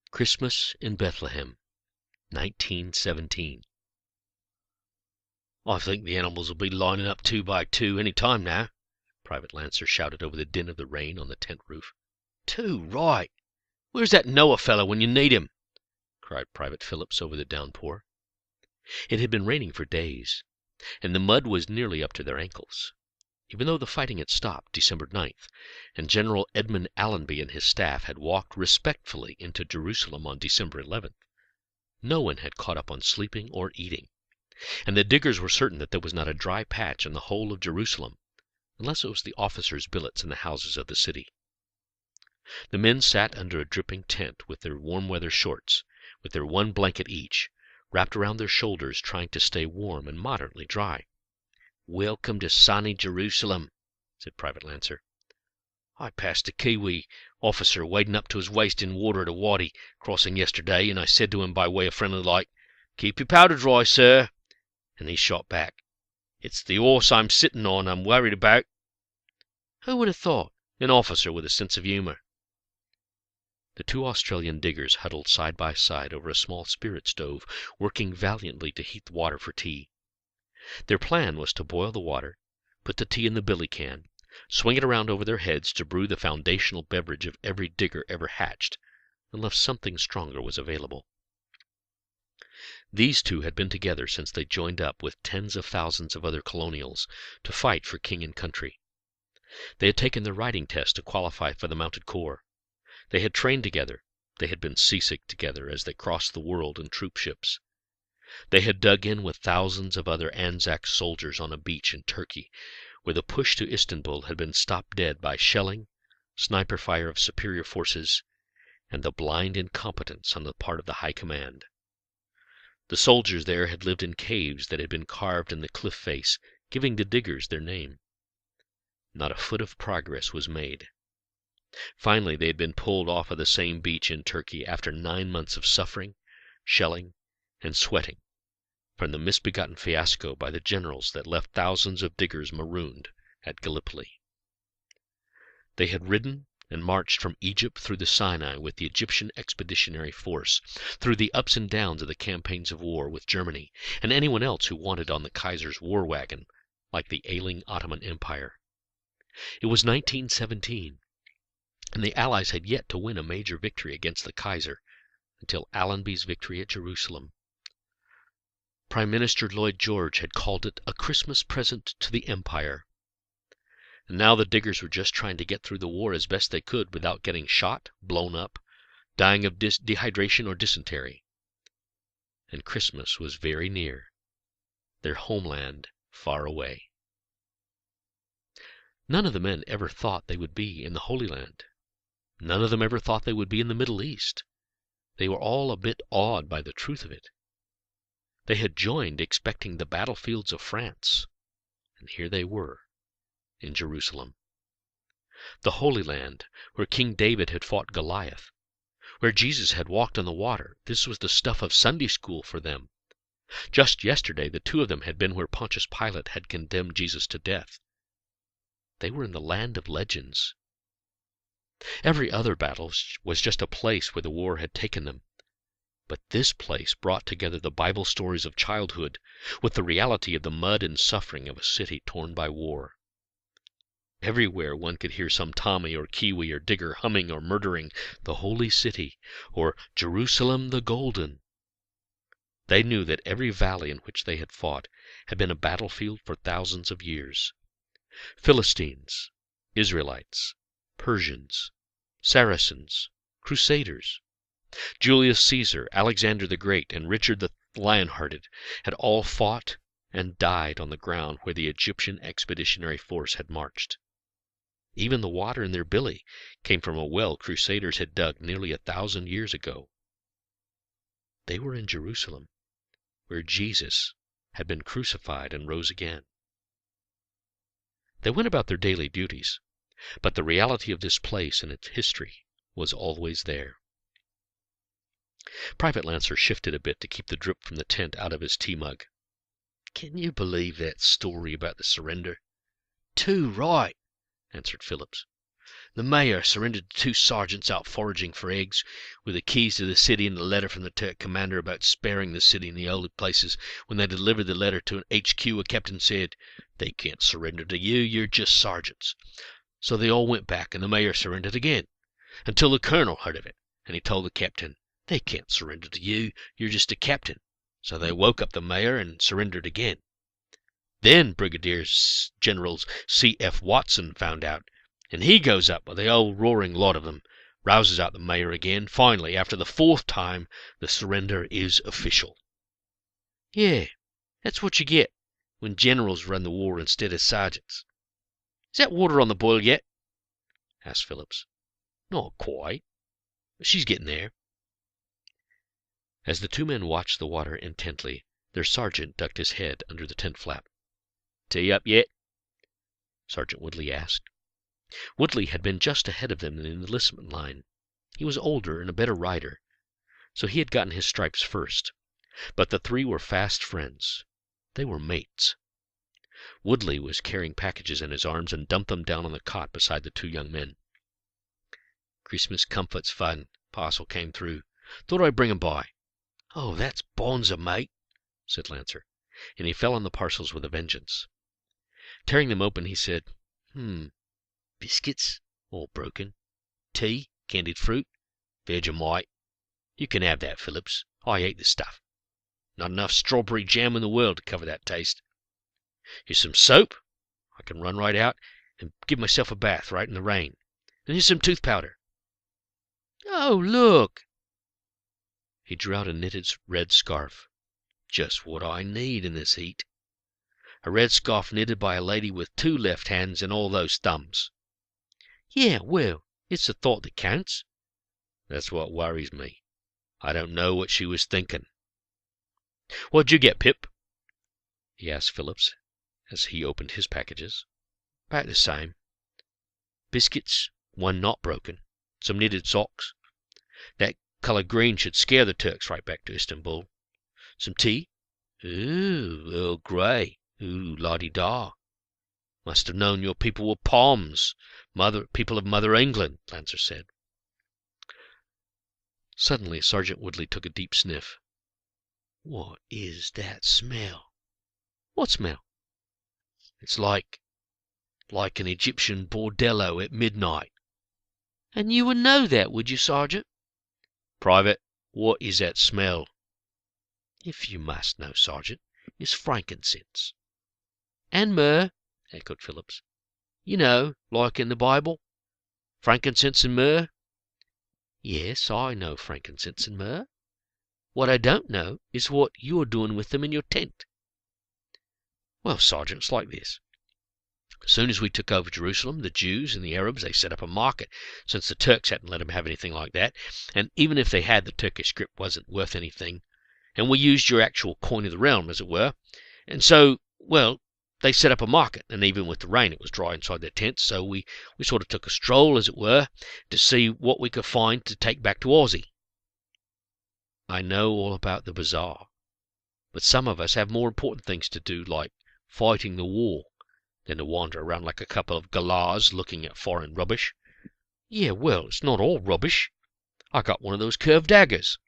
Christmas in Bethlehem, 1917. "I think the animals will be lining up 2 by 2 any time now," Private Lancer shouted over the din of the rain on the tent roof. "Too right! Where's that Noah fellow when you need him?" cried Private Phillips over the downpour. It had been raining for days, and the mud was nearly up to their ankles. Even though the fighting had stopped December 9th, and General Edmund Allenby and his staff had walked respectfully into Jerusalem on December 11th, no one had caught up on sleeping or eating, and the diggers were certain that there was not a dry patch in the whole of Jerusalem, unless it was the officers' billets in the houses of the city. The men sat under a dripping tent with their warm-weather shorts, with their one blanket each, wrapped around their shoulders, trying to stay warm and moderately dry. "Welcome to sunny Jerusalem," said Private Lancer. "I passed a Kiwi officer wading up to his waist in water at a wadi crossing yesterday, and I said to him by way of friendly like, 'Keep your powder dry, sir,' and he shot back, 'It's the horse I'm sitting on I'm worried about.' Who would have thought? An officer with a sense of humour." The two Australian diggers huddled side by side over a small spirit stove, working valiantly to heat the water for tea. Their plan was to boil the water, put the tea in the billy can, swing it around over their heads to brew the foundational beverage of every digger ever hatched, unless something stronger was available. These two had been together since they joined up with tens of thousands of other colonials to fight for king and country. They had taken their riding test to qualify for the mounted corps. They had trained together. They had been seasick together as they crossed the world in troop ships. They had dug in with thousands of other Anzac soldiers on a beach in Turkey, where the push to Istanbul had been stopped dead by shelling, sniper fire of superior forces, and the blind incompetence on the part of the High Command. The soldiers there had lived in caves that had been carved in the cliff face, giving the diggers their name. Not a foot of progress was made. Finally, they had been pulled off of the same beach in Turkey after 9 months of suffering, shelling, and sweating from the misbegotten fiasco by the generals that left thousands of diggers marooned at Gallipoli. They had ridden and marched from Egypt through the Sinai with the Egyptian Expeditionary Force, through the ups and downs of the campaigns of war with Germany and anyone else who wanted on the Kaiser's war wagon, like the ailing Ottoman Empire. It was 1917, and the Allies had yet to win a major victory against the Kaiser until Allenby's victory at Jerusalem. Prime Minister Lloyd George had called it a Christmas present to the Empire. And now the diggers were just trying to get through the war as best they could without getting shot, blown up, dying of dehydration or dysentery. And Christmas was very near, their homeland far away. None of the men ever thought they would be in the Holy Land. None of them ever thought they would be in the Middle East. They were all a bit awed by the truth of it. They had joined expecting the battlefields of France, and here they were, in Jerusalem. The Holy Land, where King David had fought Goliath, where Jesus had walked on the water. This was the stuff of Sunday school for them. Just yesterday, the two of them had been where Pontius Pilate had condemned Jesus to death. They were in the land of legends. Every other battle was just a place where the war had taken them. But this place brought together the Bible stories of childhood with the reality of the mud and suffering of a city torn by war. Everywhere one could hear some Tommy or Kiwi or digger humming or murdering the Holy City or Jerusalem the Golden. They knew that every valley in which they had fought had been a battlefield for thousands of years. Philistines, Israelites, Persians, Saracens, Crusaders, Julius Caesar, Alexander the Great, and Richard the Lion-Hearted had all fought and died on the ground where the Egyptian Expeditionary Force had marched. Even the water in their billy came from a well Crusaders had dug nearly 1,000 years ago. They were in Jerusalem, where Jesus had been crucified and rose again. They went about their daily duties, but the reality of this place and its history was always there. Private Lancer shifted a bit to keep the drip from the tent out of his tea mug. "Can you believe that story about the surrender?" "Too right," answered Phillips. The mayor surrendered to 2 sergeants out foraging for eggs, with the keys to the city and a letter from the Turk commander about sparing the city and the old places. When they delivered the letter to an HQ, a captain said, 'They can't surrender to you, you're just sergeants.' So they all went back, and the mayor surrendered again, until the colonel heard of it, and he told the captain, 'They can't surrender to you, you're just a captain.' So they woke up the mayor and surrendered again. Then Brigadier General C.F. Watson found out, and he goes up with the old roaring lot of them, rouses out the mayor again. Finally, after the 4th time, the surrender is official." "Yeah, that's what you get when generals run the war instead of sergeants. Is that water on the boil yet?" asked Phillips. "Not quite, but she's getting there." As the 2 men watched the water intently, their sergeant ducked his head under the tent flap. "Tea up yet?" Sergeant Whitley asked. Whitley had been just ahead of them in the enlistment line. He was older and a better rider, so he had gotten his stripes first. But the 3 were fast friends. They were mates. Whitley was carrying packages in his arms and dumped them down on the cot beside the 2 young men. "Christmas comforts fun. Parcel came through. Thought I'd bring 'em by." "Oh, that's bonza, mate," said Lancer, and he fell on the parcels with a vengeance. Tearing them open, he said, "Biscuits, all broken. Tea, candied fruit, Vegemite. You can have that, Phillips. I ate the stuff. Not enough strawberry jam in the world to cover that taste. Here's some soap. I can run right out and give myself a bath right in the rain. And here's some tooth powder. Oh, look!" He drew out a knitted red scarf. "Just what I need in this heat. A red scarf knitted by a lady with 2 left hands and all those thumbs." "Yeah, well, it's the thought that counts." "That's what worries me. I don't know what she was thinking." "What'd you get, Pip?" he asked Phillips, as he opened his packages. "About the same. Biscuits, 1 not broken, some knitted socks. That colour green should scare the Turks right back to Istanbul. Some tea. Ooh, Earl Grey. Ooh, la-di-da. Must have known your people were Poms, people of Mother England," Lancer said. Suddenly Sergeant Woodley took a deep sniff. "What is that smell?" "What smell?" "It's like an Egyptian bordello at midnight." "And you would know that, would you, Sergeant?" "Private, what is that smell?" "If you must know, Sergeant, it's frankincense." "And myrrh," echoed Phillips. "You know, like in the Bible, frankincense and myrrh." "Yes, I know frankincense and myrrh. What I don't know is what you're doing with them in your tent." "Well, Sergeant, it's like this. As soon as we took over Jerusalem, the Jews and the Arabs, they set up a market, since the Turks hadn't let them have anything like that, and even if they had, the Turkish scrip wasn't worth anything, and we used your actual coin of the realm, as it were, and so, well, they set up a market, and even with the rain it was dry inside their tents, so we sort of took a stroll, as it were, to see what we could find to take back to Aussie. I know all about the bazaar, but some of us have more important things to do, like fighting the war, than to wander around like a couple of galahs looking at foreign rubbish." "Yeah, well, it's not all rubbish. I got one of those curved daggers."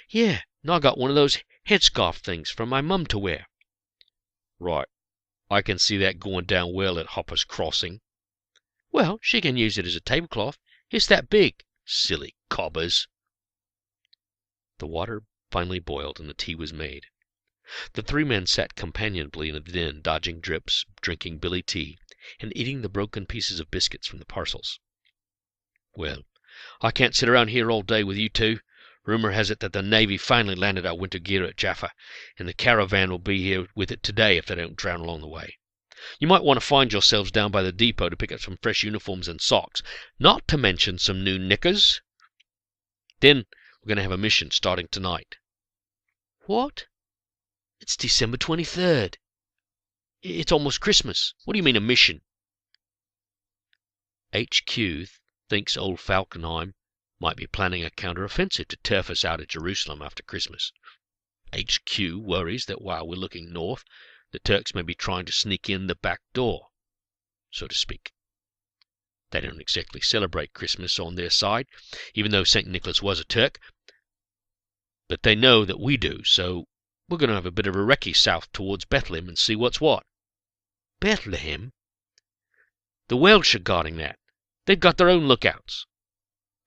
"Yeah, and I got one of those headscarf things for my mum to wear." "Right. I can see that going down well at Hopper's Crossing." "Well, she can use it as a tablecloth. It's that big." "Silly cobbers." The water finally boiled, and the tea was made. The 3 men sat companionably in the den, dodging drips, drinking billy tea, and eating the broken pieces of biscuits from the parcels. "Well, I can't sit around here all day with you 2. Rumour has it that the Navy finally landed our winter gear at Jaffa, and the caravan will be here with it today if they don't drown along the way. You might want to find yourselves down by the depot to pick up some fresh uniforms and socks, not to mention some new knickers. Then we're going to have a mission starting tonight." "What? It's December 23rd. It's almost Christmas. What do you mean, a mission?" "HQ thinks old Falkenhayn might be planning a counter-offensive to turf us out of Jerusalem after Christmas. HQ worries that while we're looking north, the Turks may be trying to sneak in the back door, so to speak. They don't exactly celebrate Christmas on their side, even though St. Nicholas was a Turk. But they know that we do, so we're going to have a bit of a recce south towards Bethlehem and see what's what. Bethlehem? The Welsh are guarding that. They've got their own lookouts.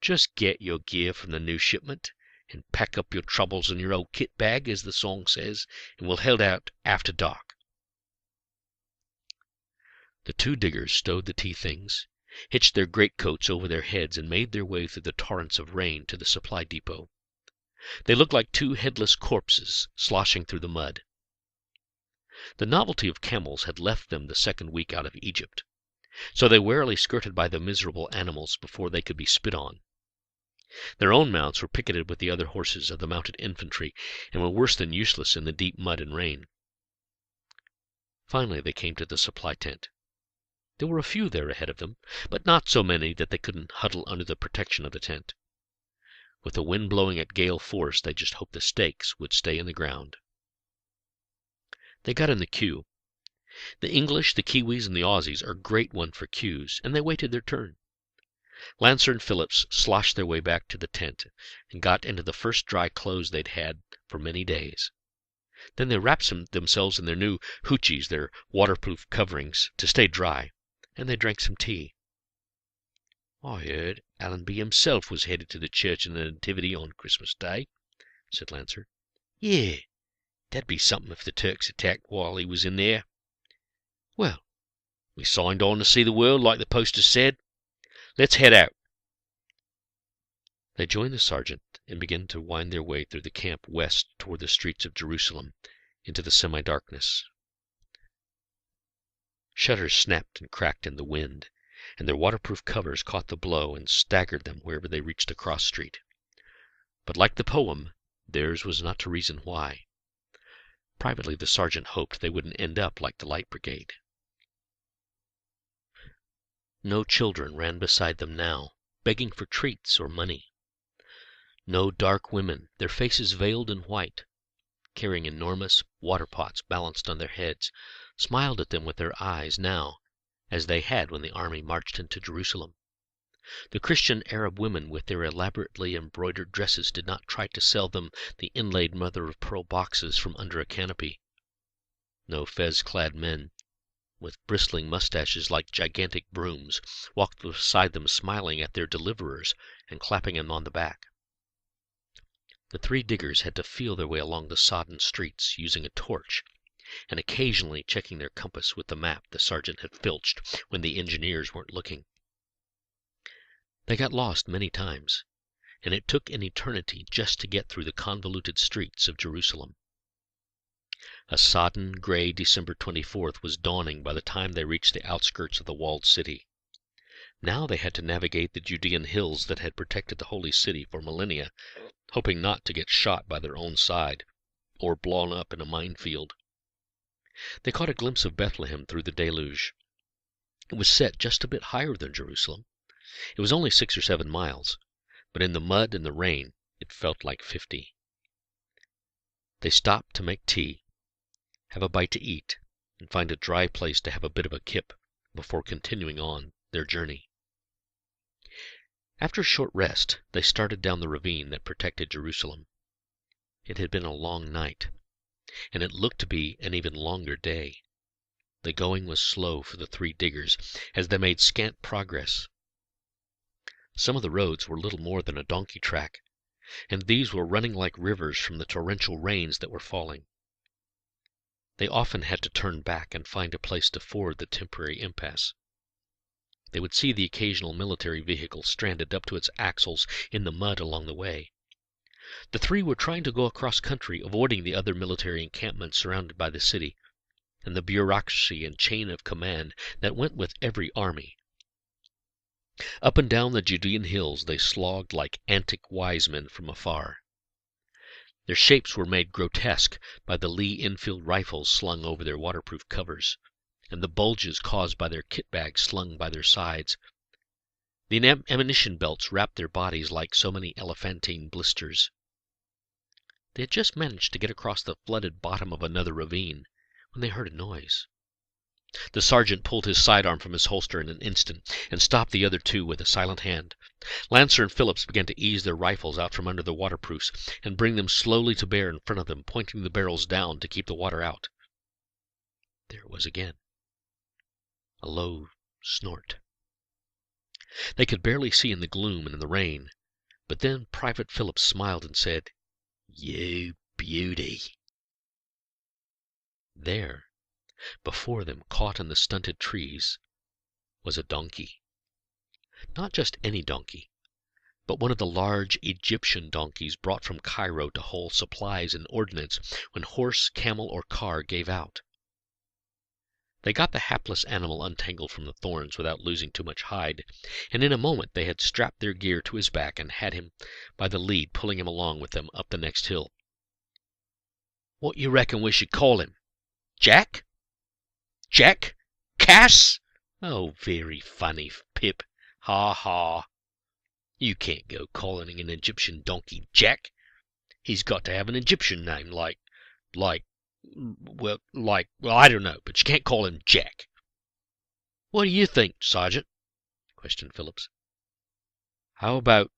Just get your gear from the new shipment, and pack up your troubles in your old kit bag, as the song says, and we'll head out after dark. The two diggers stowed the tea things, hitched their greatcoats over their heads, and made their way through the torrents of rain to the supply depot. They looked like two headless corpses sloshing through the mud. The novelty of camels had left them the second week out of Egypt, so they warily skirted by the miserable animals before they could be spit on. Their own mounts were picketed with the other horses of the mounted infantry, and were worse than useless in the deep mud and rain. Finally they came to the supply tent. There were a few there ahead of them, but not so many that they couldn't huddle under the protection of the tent. With the wind blowing at gale force, they just hoped the stakes would stay in the ground. They got in the queue. The English, the Kiwis, and the Aussies are great ones for queues, and they waited their turn. Lancer and Phillips sloshed their way back to the tent, and got into the first dry clothes they'd had for many days. Then they wrapped themselves in their new hoochies, their waterproof coverings, to stay dry, and they drank some tea. "I heard Allenby himself was headed to the Church of the Nativity on Christmas Day," said Lancer. "Yeah, that'd be something if the Turks attacked while he was in there. Well, we signed on to see the world like the poster said. Let's head out." They joined the sergeant and began to wind their way through the camp west toward the streets of Jerusalem into the semi-darkness. Shutters snapped and cracked in the wind, and their waterproof covers caught the blow and staggered them wherever they reached a cross street. But like the poem, theirs was not to reason why. Privately, the sergeant hoped they wouldn't end up like the Light Brigade. No children ran beside them now, begging for treats or money. No dark women, their faces veiled in white, carrying enormous water-pots balanced on their heads, smiled at them with their eyes now, as they had when the army marched into Jerusalem. The Christian Arab women with their elaborately embroidered dresses did not try to sell them the inlaid mother-of-pearl boxes from under a canopy. No fez-clad men, with bristling mustaches like gigantic brooms, walked beside them smiling at their deliverers and clapping them on the back. The three diggers had to feel their way along the sodden streets, using a torch, and occasionally checking their compass with the map the sergeant had filched when the engineers weren't looking. They got lost many times, and it took an eternity just to get through the convoluted streets of Jerusalem. A sodden, gray December 24th was dawning by the time they reached the outskirts of the walled city. Now they had to navigate the Judean hills that had protected the holy city for millennia, hoping not to get shot by their own side, or blown up in a minefield. They caught a glimpse of Bethlehem through the deluge. It was set just a bit higher than Jerusalem. It was only 6 or 7 miles, but in the mud and the rain it felt like 50. They stopped to make tea, have a bite to eat, and find a dry place to have a bit of a kip before continuing on their journey. After a short rest, they started down the ravine that protected Jerusalem. It had been a long night, and it looked to be an even longer day. The going was slow for the three diggers, as they made scant progress. Some of the roads were little more than a donkey track, and these were running like rivers from the torrential rains that were falling. They often had to turn back and find a place to ford the temporary impasse. They would see the occasional military vehicle stranded up to its axles in the mud along the way. The three were trying to go across country, avoiding the other military encampments surrounded by the city, and the bureaucracy and chain of command that went with every army. Up and down the Judean hills they slogged like antic wise men from afar. Their shapes were made grotesque by the Lee Enfield rifles slung over their waterproof covers, and the bulges caused by their kit bags slung by their sides. The ammunition belts wrapped their bodies like so many elephantine blisters. They had just managed to get across the flooded bottom of another ravine when they heard a noise. The sergeant pulled his sidearm from his holster in an instant, and stopped the other two with a silent hand. Lancer and Phillips began to ease their rifles out from under the waterproofs, and bring them slowly to bear in front of them, pointing the barrels down to keep the water out. There it was again. A low snort. They could barely see in the gloom and in the rain, but then Private Phillips smiled and said, "You beauty." There, before them, caught in the stunted trees, was a donkey. Not just any donkey, but one of the large Egyptian donkeys brought from Cairo to haul supplies and ordnance when horse, camel, or car gave out. They got the hapless animal untangled from the thorns without losing too much hide, and in a moment they had strapped their gear to his back and had him by the lead, pulling him along with them up the next hill. "What you reckon we should call him? Jack? Jack? Cass? Oh, very funny, Pip. Ha ha. You can't go calling an Egyptian donkey Jack. He's got to have an Egyptian name, well, I don't know, but you can't call him Jack." "What do you think, Sergeant?" questioned Phillips. "How about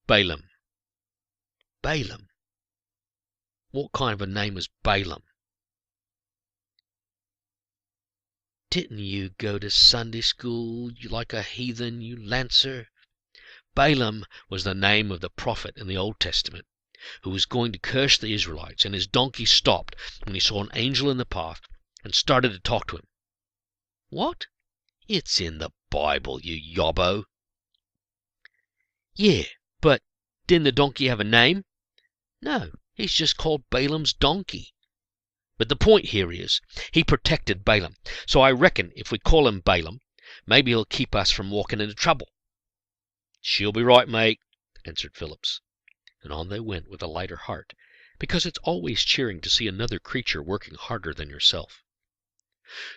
Balaam?" "Balaam? What kind of a name is Balaam?" "Didn't you go to Sunday school like a heathen, you Lancer? Balaam was the name of the prophet in the Old Testament, who was going to curse the Israelites, and his donkey stopped when he saw an angel in the path and started to talk to him." "What? It's in the Bible, you yobbo." "Yeah, but didn't the donkey have a name?" "No, he's just called Balaam's donkey. But the point here is, he protected Balaam, so I reckon if we call him Balaam, maybe he'll keep us from walking into trouble." "She'll be right, mate," answered Phillips, and on they went with a lighter heart, because it's always cheering to see another creature working harder than yourself.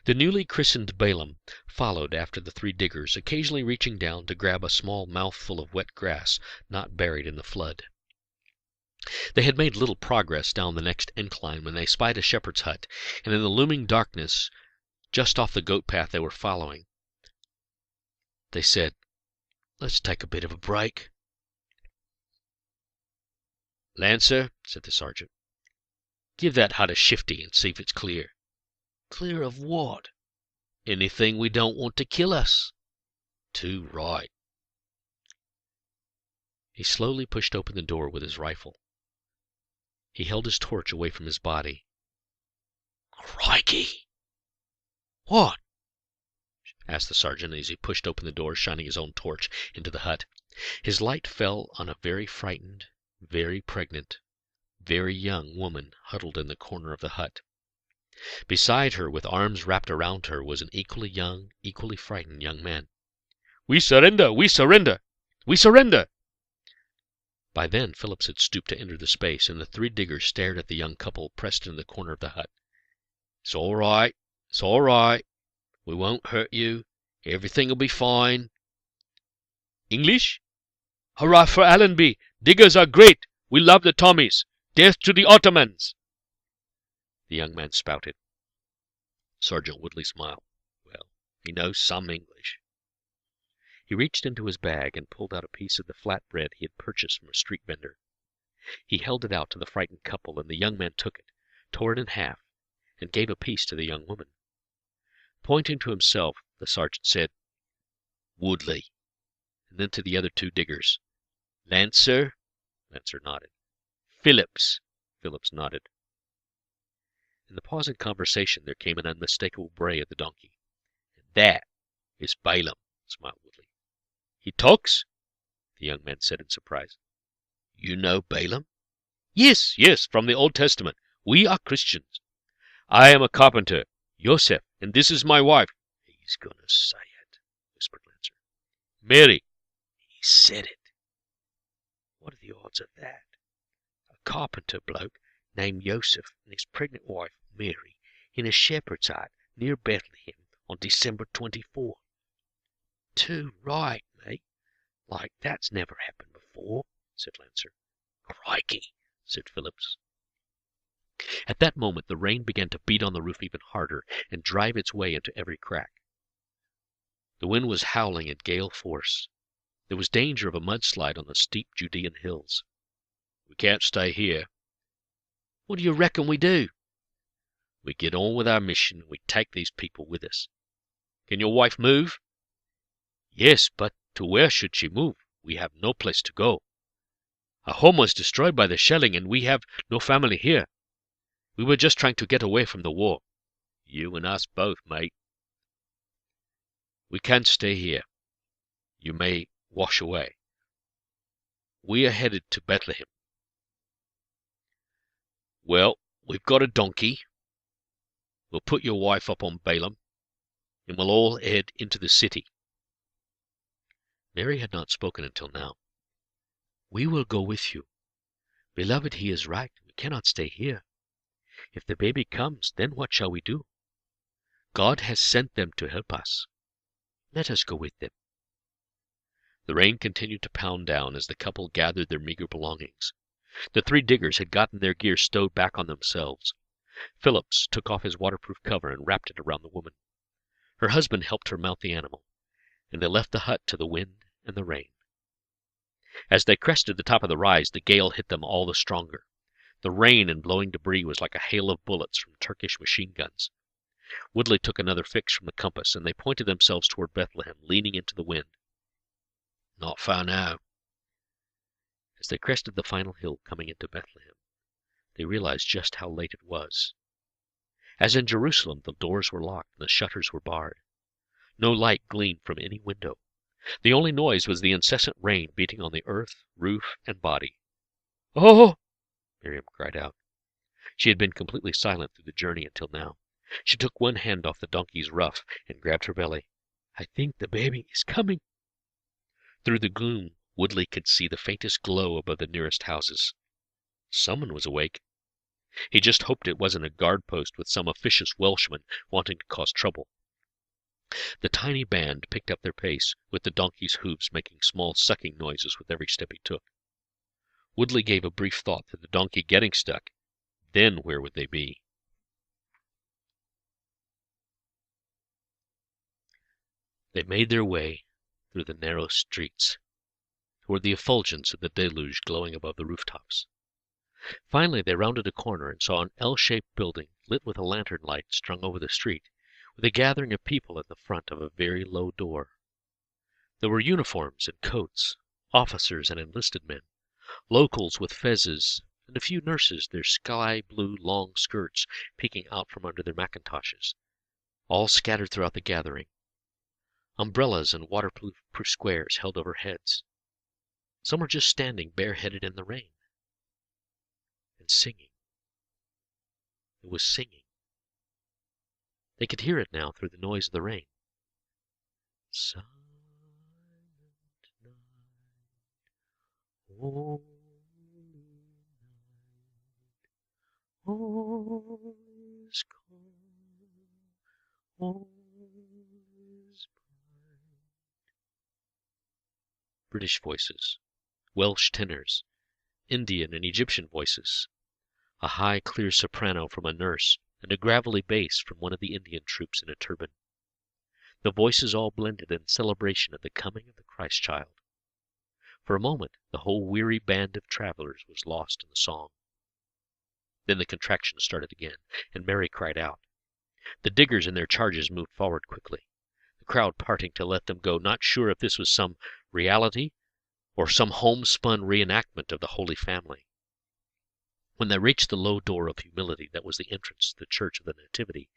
The newly christened Balaam followed after the three diggers, occasionally reaching down to grab a small mouthful of wet grass not buried in the flood. They had made little progress down the next incline when they spied a shepherd's hut, and in the looming darkness, just off the goat path they were following, they said, "Let's take a bit of a break." "Lancer," said the sergeant, "give that hut a shifty and see if it's clear." "Clear of what?" "Anything we don't want to kill us." "Too right." He slowly pushed open the door with his rifle. He held his torch away from his body. "Crikey!" "What?" asked the sergeant as he pushed open the door, shining his own torch into the hut. His light fell on a very frightened, very pregnant, very young woman huddled in the corner of the hut. Beside her, with arms wrapped around her, was an equally young, equally frightened young man. "We surrender! We surrender! We surrender!" By then Phillips had stooped to enter the space, and the three diggers stared at the young couple pressed into the corner of the hut. "It's all right. It's all right. We won't hurt you. Everything'll be fine." "English?" "Hurrah for Allenby! Diggers are great! We love the Tommies! Death to the Ottomans!" The young man spouted. Sergeant Whitley smiled. Well, he knows some English. He reached into his bag and pulled out a piece of the flat bread he had purchased from a street vendor. He held it out to the frightened couple, and the young man took it, tore it in half, and gave a piece to the young woman. Pointing to himself, the sergeant said, "Woodley," and then to the other two diggers, "Lancer?" Lancer nodded. "Phillips." Phillips nodded. In the pause in conversation there came an unmistakable bray of the donkey. "And that is Balaam," smiled Woodley. "He talks?" the young man said in surprise. "You know Balaam?" "Yes, yes, from the Old Testament. We are Christians. I am a carpenter, Joseph, and this is my wife." "He's going to say it," whispered Lancer. "Mary." "He said it." "What are the odds of that? A carpenter bloke named Joseph and his pregnant wife, Mary, in a shepherd's hut near Bethlehem on December 24. "Too right, mate. Like that's never happened before," said Lancer. "Crikey!" said Phillips. At that moment the rain began to beat on the roof even harder and drive its way into every crack. The wind was howling in gale force. There was danger of a mudslide on the steep Judean hills. "We can't stay here." "What do you reckon we do?" "We get on with our mission, and we take these people with us." "Can your wife move?" "Yes, but to where should she move? We have no place to go. Our home was destroyed by the shelling, and we have no family here. We were just trying to get away from the war." "You and us both, mate." "We can't stay here. You may wash away. We are headed to Bethlehem." "Well, we've got a donkey. We'll put your wife up on Balaam, and we'll all head into the city." Mary had not spoken until now. "We will go with you. Beloved, he is right. We cannot stay here. If the baby comes, then what shall we do? God has sent them to help us. Let us go with them." The rain continued to pound down as the couple gathered their meager belongings. The 3 diggers had gotten their gear stowed back on themselves. Phillips took off his waterproof cover and wrapped it around the woman. Her husband helped her mount the animal, and they left the hut to the wind and the rain. As they crested the top of the rise, the gale hit them all the stronger. The rain and blowing debris was like a hail of bullets from Turkish machine guns. Whitley took another fix from the compass, and they pointed themselves toward Bethlehem, leaning into the wind. "Not far now." As they crested the final hill coming into Bethlehem, they realized just how late it was. As in Jerusalem, the doors were locked and the shutters were barred. No light gleamed from any window. The only noise was the incessant rain beating on the earth, roof, and body. "Oh!" Miriam cried out. She had been completely silent through the journey until now. She took one hand off the donkey's ruff and grabbed her belly. "I think the baby is coming." Through the gloom, Woodley could see the faintest glow above the nearest houses. Someone was awake. He just hoped it wasn't a guard post with some officious Welshman wanting to cause trouble. The tiny band picked up their pace, with the donkey's hooves making small sucking noises with every step he took. Woodley gave a brief thought to the donkey getting stuck. Then where would they be? They made their way through the narrow streets, toward the effulgence of the deluge glowing above the rooftops. Finally they rounded a corner and saw an L-shaped building lit with a lantern light strung over the street, with a gathering of people at the front of a very low door. There were uniforms and coats, officers and enlisted men, locals with fezzes, and a few nurses, their sky-blue long skirts peeking out from under their mackintoshes, all scattered throughout the gathering. Umbrellas and waterproof squares held over heads. Some were just standing bareheaded in the rain. And singing. It was singing. They could hear it now through the noise of the rain. Silent night, holy night, all is calm, all is bright. British voices, Welsh tenors, Indian and Egyptian voices, a high, clear soprano from a nurse, and a gravelly bass from one of the Indian troops in a turban. The voices all blended in celebration of the coming of the Christ child. For a moment the whole weary band of travelers was lost in the song. Then the contraction started again, and Mary cried out. The diggers and their charges moved forward quickly, the crowd parting to let them go, not sure if this was some reality or some homespun reenactment of the Holy Family. When they reached the low door of humility that was the entrance to the Church of the Nativity,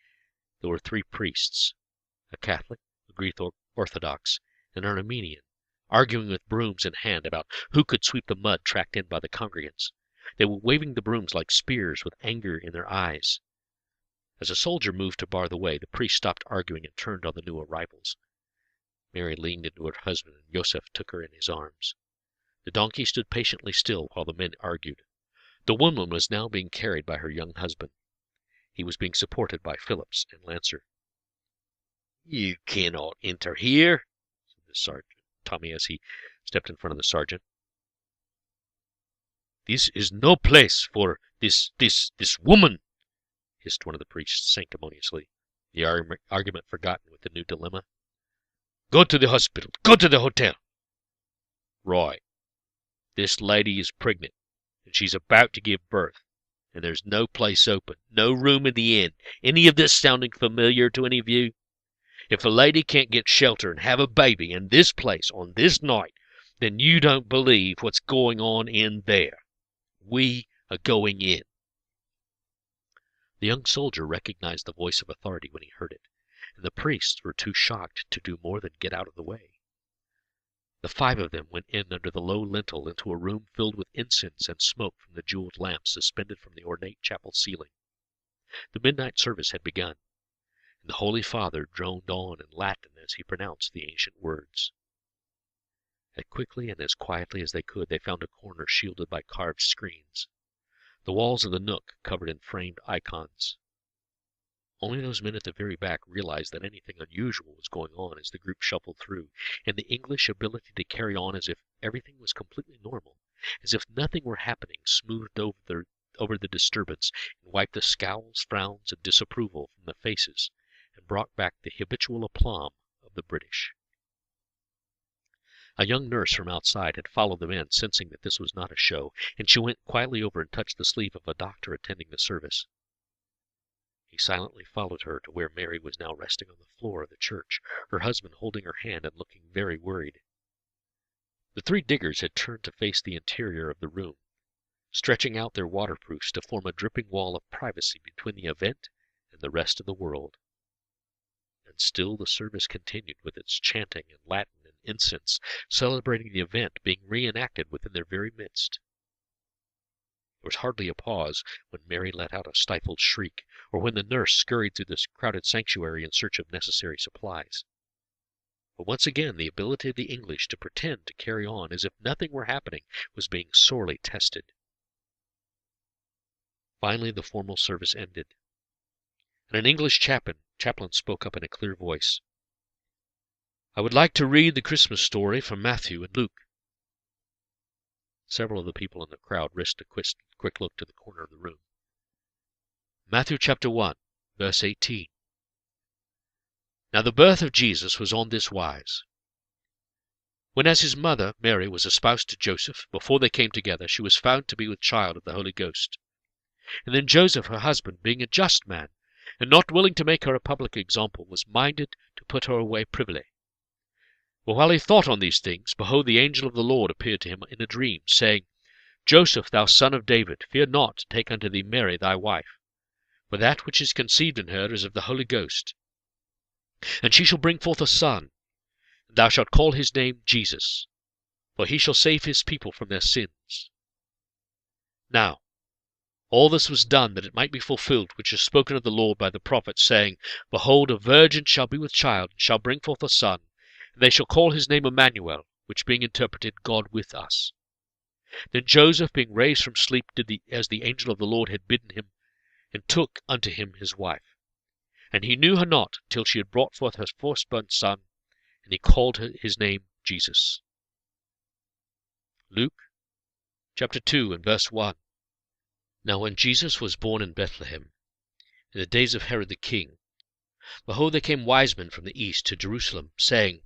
there were 3 priests, a Catholic, a Greek Orthodox, and an Armenian, arguing with brooms in hand about who could sweep the mud tracked in by the congregants. They were waving the brooms like spears with anger in their eyes. As a soldier moved to bar the way, the priest stopped arguing and turned on the new arrivals. Mary leaned into her husband, and Joseph took her in his arms. The donkey stood patiently still while the men argued. The woman was now being carried by her young husband. He was being supported by Phillips and Lancer. "You cannot enter here," said the sergeant, Tommy, as he stepped in front of the sergeant. "This is no place for This woman, hissed one of the priests sanctimoniously, the argument forgotten with the new dilemma. Go to the hospital. Go to the hotel. Right. This lady is pregnant, and she's about to give birth, and there's no place open, no room in the inn. Any of this sounding familiar to any of you? If a lady can't get shelter and have a baby in this place on this night, then you don't believe what's going on in there. We are going in. The young soldier recognized the voice of authority when he heard it, and the priests were too shocked to do more than get out of the way. The 5 of them went in under the low lintel into a room filled with incense and smoke from the jeweled lamps suspended from the ornate chapel ceiling. The midnight service had begun, and the Holy Father droned on in Latin as he pronounced the ancient words. As quickly and as quietly as they could, they found a corner shielded by carved screens, the walls of the nook covered in framed icons. Only those men at the very back realized that anything unusual was going on as the group shuffled through, and the English ability to carry on as if everything was completely normal, as if nothing were happening, smoothed over the disturbance and wiped the scowls, frowns, and disapproval from the faces, and brought back the habitual aplomb of the British. A young nurse from outside had followed them in, sensing that this was not a show, and she went quietly over and touched the sleeve of a doctor attending the service. He silently followed her to where Mary was now resting on the floor of the church, her husband holding her hand and looking very worried. The 3 diggers had turned to face the interior of the room, stretching out their waterproofs to form a dripping wall of privacy between the event and the rest of the world. And still the service continued with its chanting in Latin and incense, celebrating the event being reenacted within their very midst. There was hardly a pause when Mary let out a stifled shriek, or when the nurse scurried through this crowded sanctuary in search of necessary supplies. But once again the ability of the English to pretend to carry on as if nothing were happening was being sorely tested. Finally the formal service ended, and an English chaplain spoke up in a clear voice. I would like to read the Christmas story from Matthew and Luke. Several of the people in the crowd risked a quick look to the corner of the room. Matthew chapter 1, verse 18. Now the birth of Jesus was on this wise. When as his mother, Mary, was espoused to Joseph, before they came together, she was found to be with child of the Holy Ghost. And then Joseph, her husband, being a just man, and not willing to make her a public example, was minded to put her away privily. But while he thought on these things, behold, the angel of the Lord appeared to him in a dream, saying, Joseph, thou son of David, fear not to take unto thee Mary thy wife, for that which is conceived in her is of the Holy Ghost. And she shall bring forth a son, and thou shalt call his name Jesus, for he shall save his people from their sins. Now all this was done that it might be fulfilled which is spoken of the Lord by the prophet, saying, Behold, a virgin shall be with child, and shall bring forth a son, and they shall call his name Emmanuel, which being interpreted, God with us. Then Joseph, being raised from sleep, did as the angel of the Lord had bidden him, and took unto him his wife. And he knew her not till she had brought forth her firstborn son, and he called his name Jesus. Luke chapter 2 and verse 1. Now when Jesus was born in Bethlehem, in the days of Herod the king, behold, there came wise men from the east to Jerusalem, saying,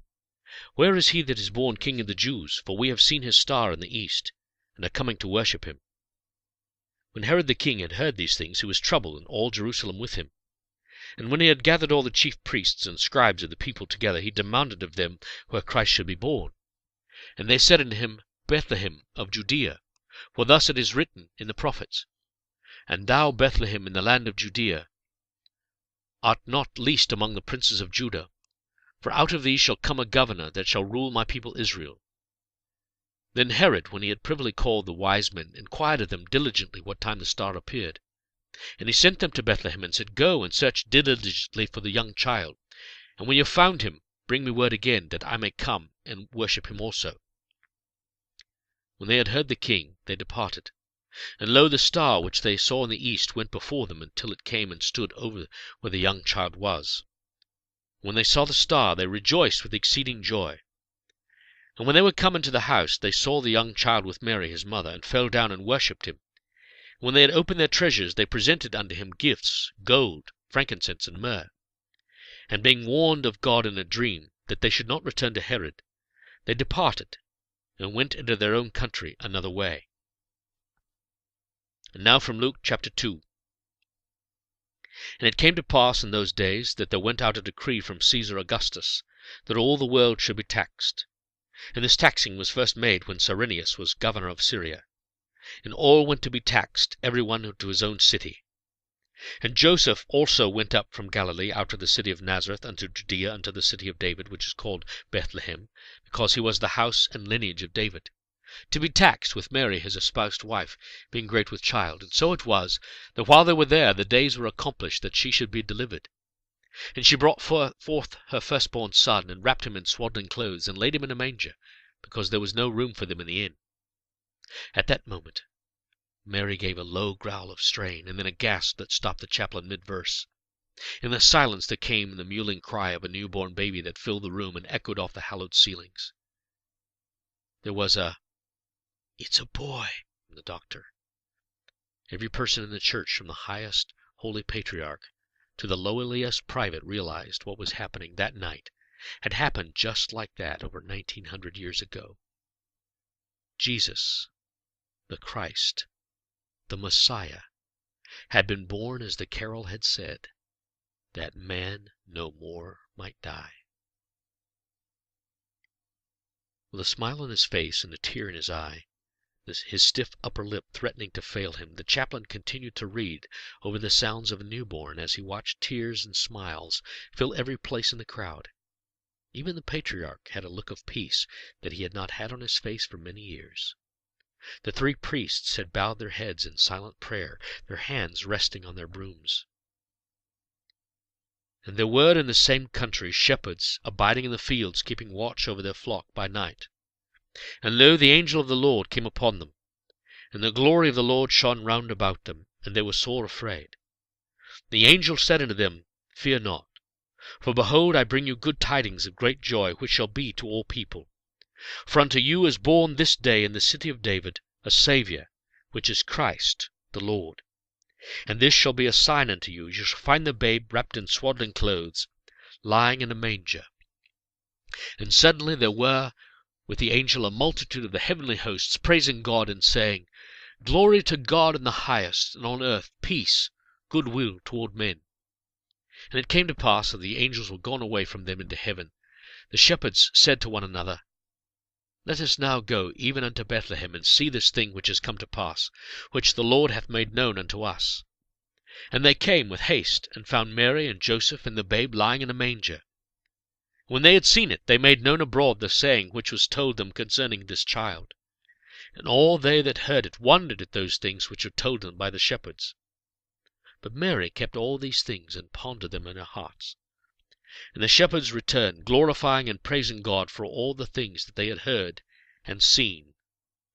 Where is he that is born King of the Jews? For we have seen his star in the east, and are coming to worship him. When Herod the king had heard these things, he was troubled, and all Jerusalem with him. And when he had gathered all the chief priests and scribes of the people together, he demanded of them where Christ should be born. And they said unto him, Bethlehem of Judea, for thus it is written in the prophets, And thou, Bethlehem, in the land of Judea, art not least among the princes of Judah, for out of thee shall come a governor that shall rule my people Israel. Then Herod, when he had privily called the wise men, inquired of them diligently what time the star appeared. And he sent them to Bethlehem, and said, Go and search diligently for the young child, and when you have found him, bring me word again, that I may come and worship him also. When they had heard the king, they departed. And lo, the star which they saw in the east went before them until it came and stood over where the young child was. When they saw the star, they rejoiced with exceeding joy. And when they were come into the house, they saw the young child with Mary his mother, and fell down and worshipped him. When they had opened their treasures, they presented unto him gifts, gold, frankincense, and myrrh. And being warned of God in a dream that they should not return to Herod, they departed, and went into their own country another way. And now from Luke chapter 2. And it came to pass in those days that there went out a decree from Caesar Augustus, that all the world should be taxed. And this taxing was first made when Cyrenius was governor of Syria. And all went to be taxed, every one to his own city. And Joseph also went up from Galilee out of the city of Nazareth unto Judea, unto the city of David, which is called Bethlehem, because he was the house and lineage of David, to be taxed with Mary his espoused wife, being great with child. And so it was, that while they were there, the days were accomplished that she should be delivered. And she brought forth her firstborn son, and wrapped him in swaddling clothes, and laid him in a manger, because there was no room for them in the inn. At that moment Mary gave a low growl of strain, and then a gasp that stopped the chaplain mid-verse. In the silence there came the mewling cry of a newborn baby that filled the room and echoed off the hallowed ceilings. There was a "It's a boy" from the doctor. Every person in the church, from the highest holy patriarch to the lowliest private, realized what was happening that night had happened just like that over 1900 years ago. Jesus, the Christ, the Messiah, had been born as the carol had said, that man no more might die. With a smile on his face and a tear in his eye, his stiff upper lip threatening to fail him, the chaplain continued to read over the sounds of a newborn as he watched tears and smiles fill every place in the crowd. Even the patriarch had a look of peace that he had not had on his face for many years. The three priests had bowed their heads in silent prayer, their hands resting on their brooms. And there were in the same country shepherds abiding in the fields, keeping watch over their flock by night. And lo, the angel of the Lord came upon them, and the glory of the Lord shone round about them, and they were sore afraid. The angel said unto them, Fear not, for behold, I bring you good tidings of great joy, which shall be to all people. For unto you is born this day in the city of David a Saviour, which is Christ the Lord. And this shall be a sign unto you. You shall find the babe wrapped in swaddling clothes, lying in a manger. And suddenly there were with the angel a multitude of the heavenly hosts, praising God, and saying, Glory to God in the highest, and on earth peace, goodwill toward men. And it came to pass, that the angels were gone away from them into heaven, the shepherds said to one another, Let us now go even unto Bethlehem, and see this thing which is come to pass, which the Lord hath made known unto us. And they came with haste, and found Mary and Joseph and the babe lying in a manger. When they had seen it, they made known abroad the saying which was told them concerning this child. And all they that heard it wondered at those things which were told them by the shepherds. But Mary kept all these things, and pondered them in her hearts. And the shepherds returned, glorifying and praising God for all the things that they had heard and seen,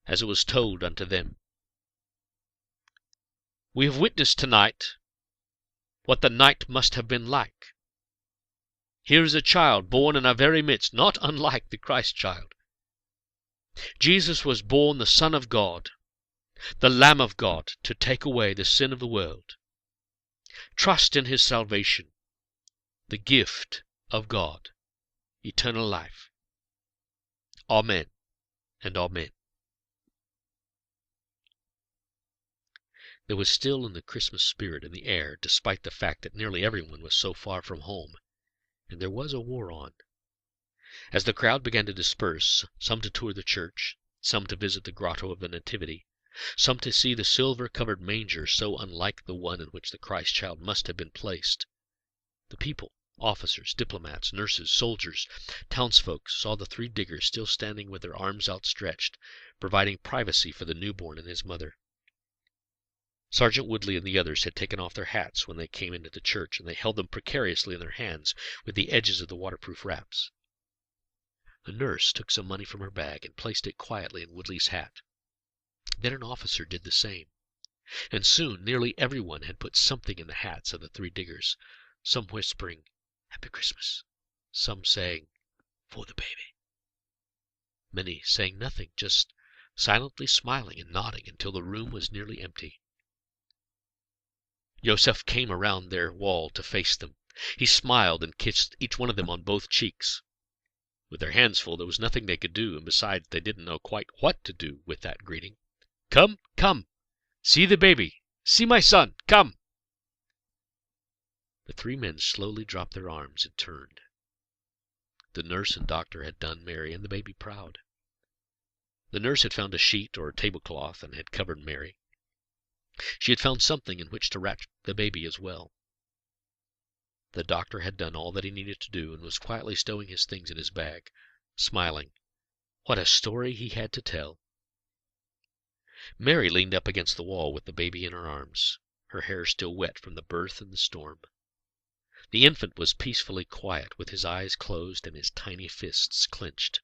as it was told unto them. We have witnessed tonight what the night must have been like. Here is a child born in our very midst, not unlike the Christ child. Jesus was born the Son of God, the Lamb of God, to take away the sin of the world. Trust in his salvation, the gift of God, eternal life. Amen and amen. There was still in the Christmas spirit in the air, despite the fact that nearly everyone was so far from home, and there was a war on. As the crowd began to disperse, some to tour the church, some to visit the grotto of the Nativity, some to see the silver-covered manger so unlike the one in which the Christ child must have been placed, the people, officers, diplomats, nurses, soldiers, townsfolk, saw the three diggers still standing with their arms outstretched, providing privacy for the newborn and his mother. Sergeant Woodley and the others had taken off their hats when they came into the church, and they held them precariously in their hands with the edges of the waterproof wraps. The nurse took some money from her bag and placed it quietly in Woodley's hat. Then an officer did the same, and soon nearly everyone had put something in the hats of the three diggers, some whispering, Happy Christmas, some saying, For the baby. Many saying nothing, just silently smiling and nodding until the room was nearly empty. Yosef came around their wall to face them. He smiled and kissed each one of them on both cheeks. With their hands full, there was nothing they could do, and besides, they didn't know quite what to do with that greeting. "Come, come! See the baby! See my son! Come!" The three men slowly dropped their arms and turned. The nurse and doctor had done Mary and the baby proud. The nurse had found a sheet or a tablecloth and had covered Mary. She had found something in which to wrap the baby as well. The doctor had done all that he needed to do and was quietly stowing his things in his bag, smiling. What a story he had to tell! Mary leaned up against the wall with the baby in her arms, her hair still wet from the birth and the storm. The infant was peacefully quiet, with his eyes closed and his tiny fists clenched.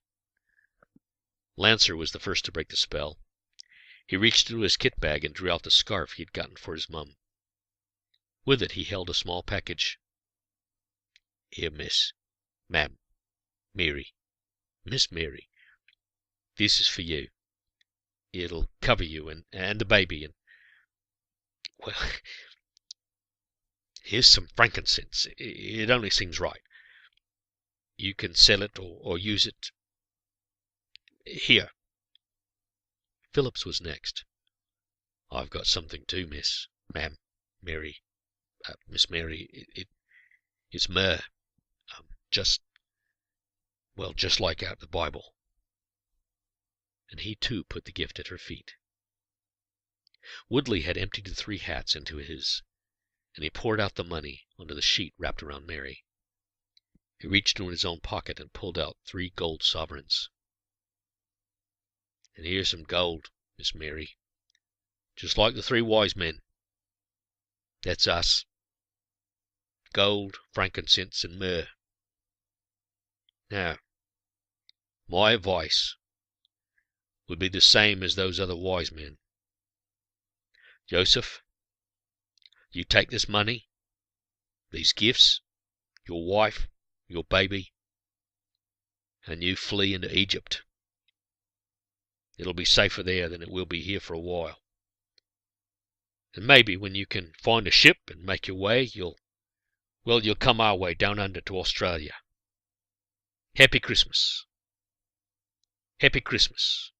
Lancer was the first to break the spell. He reached into his kit bag and drew out the scarf he had gotten for his mum. With it he held a small package. "Here, ma'am, Miss Mary, this is for you. It'll cover you and the baby, and, well, here's some frankincense. It only seems right. You can sell it or use it. Here." Phillips was next. "I've got something too, Miss Mary. It's myrrh. Just like out of the Bible." And he too put the gift at her feet. Whitley had emptied the 3 hats into his, and he poured out the money onto the sheet wrapped around Mary. He reached into his own pocket and pulled out 3 gold sovereigns. "And here's some gold, Miss Mary, just like the 3 wise men. That's us. Gold, frankincense, and myrrh. Now, my advice would be the same as those other wise men. Joseph, you take this money, these gifts, your wife, your baby, and you flee into Egypt. It'll be safer there than it will be here for a while. And maybe when you can find a ship and make your way, you'll come our way down under to Australia. Happy Christmas. Happy Christmas."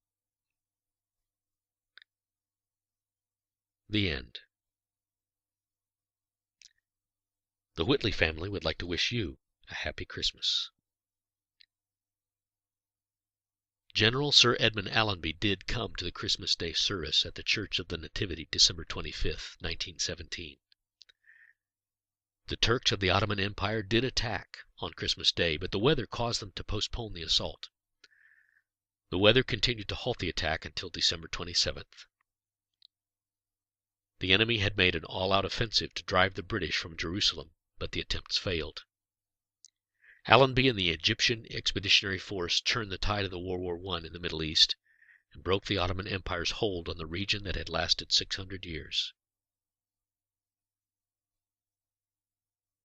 The end. The Whitley family would like to wish you a happy Christmas. General Sir Edmund Allenby did come to the Christmas Day service at the Church of the Nativity December 25th, 1917. The Turks of the Ottoman Empire did attack on Christmas Day, but the weather caused them to postpone the assault. The weather continued to halt the attack until December 27th. The enemy had made an all-out offensive to drive the British from Jerusalem, but the attempts failed. Allenby and the Egyptian Expeditionary Force turned the tide of the World War I in the Middle East and broke the Ottoman Empire's hold on the region that had lasted 600 years.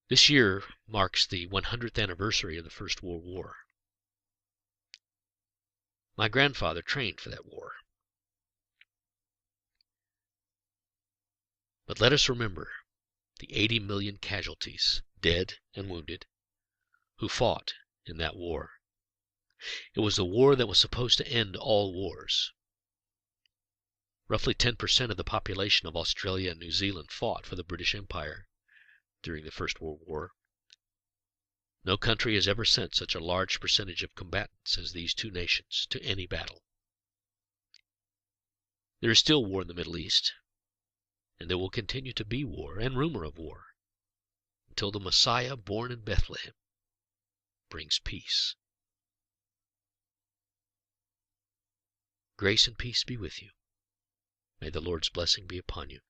This year marks the 100th anniversary of the First World War. My grandfather trained for that war. But let us remember the 80 million casualties, dead and wounded, who fought in that war. It was the war that was supposed to end all wars. Roughly 10% of the population of Australia and New Zealand fought for the British Empire during the First World War. No country has ever sent such a large percentage of combatants as these 2 nations to any battle. There is still war in the Middle East, and there will continue to be war and rumor of war until the Messiah born in Bethlehem brings peace. Grace and peace be with you. May the Lord's blessing be upon you.